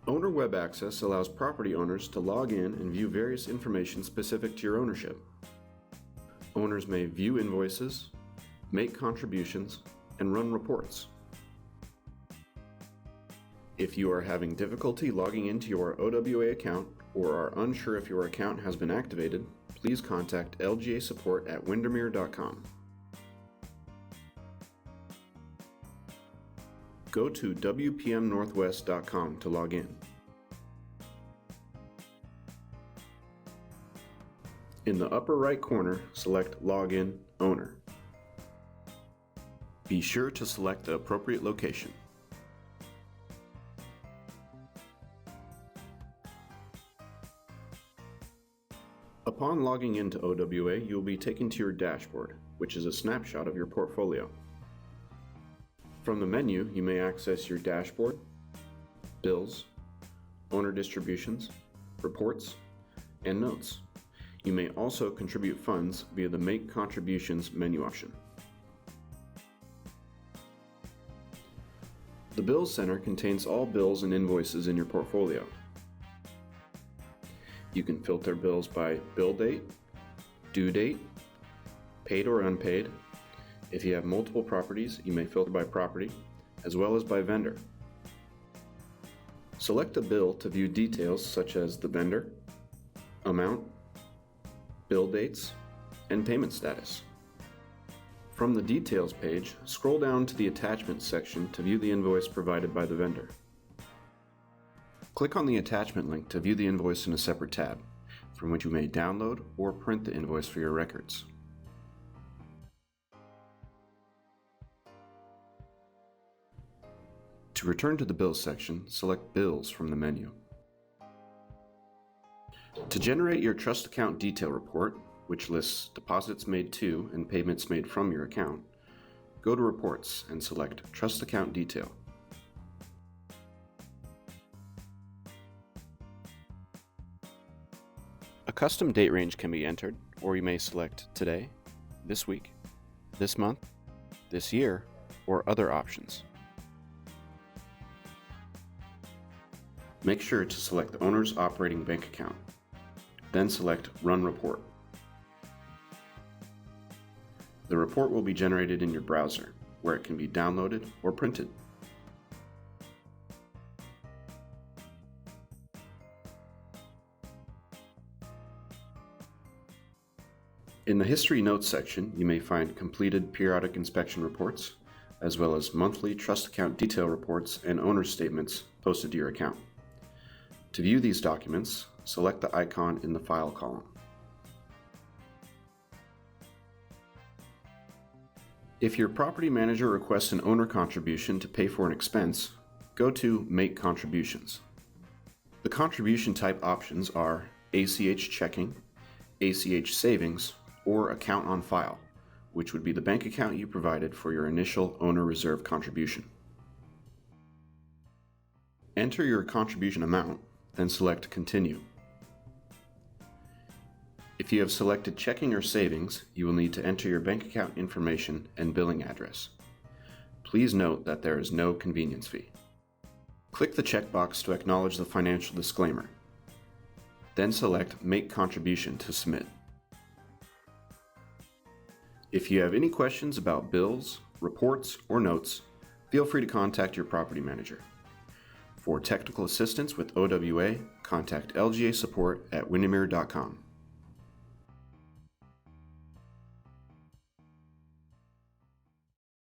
Owner Web Access allows property owners to log in and view various information specific to your ownership. Owners may view invoices, make contributions, and run reports. If you are having difficulty logging into your OWA account or are unsure if your account has been activated, please contact LGA support at windermere.com. Go to wpmnorthwest.com to log in. In the upper right corner, select Login Owner. Be sure to select the appropriate location. Upon logging into OWA, you will be taken to your dashboard, which is a snapshot of your portfolio. From the menu, you may access your dashboard, bills, owner distributions, reports, and notes. You may also contribute funds via the Make Contributions menu option. The Bills Center contains all bills and invoices in your portfolio. You can filter bills by bill date, due date, paid or unpaid. If you have multiple properties, you may filter by property, as well as by vendor. Select a bill to view details such as the vendor, amount, bill dates, and payment status. From the Details page, scroll down to the Attachments section to view the invoice provided by the vendor. Click on the attachment link to view the invoice in a separate tab, from which you may download or print the invoice for your records. To return to the Bills section, select Bills from the menu. To generate your Trust Account Detail Report, which lists deposits made to and payments made from your account, go to Reports and select Trust Account Detail. A custom date range can be entered, or you may select today, this week, this month, this year, or other options. Make sure to select the owner's operating bank account. Then select Run Report. The report will be generated in your browser, where it can be downloaded or printed. In the History Notes section, you may find completed periodic inspection reports, as well as monthly trust account detail reports and owner statements posted to your account. To view these documents, select the icon in the File column. If your property manager requests an owner contribution to pay for an expense, go to Make Contributions. The contribution type options are ACH checking, ACH savings, or account on file, which would be the bank account you provided for your initial owner reserve contribution. Enter your contribution amount, then select Continue. If you have selected checking or savings, you will need to enter your bank account information and billing address. Please note that there is no convenience fee. Click the checkbox to acknowledge the financial disclaimer. Then select Make Contribution to submit. If you have any questions about bills, reports, or notes, feel free to contact your property manager. For technical assistance with OWA, contact LGA support at windermere.com.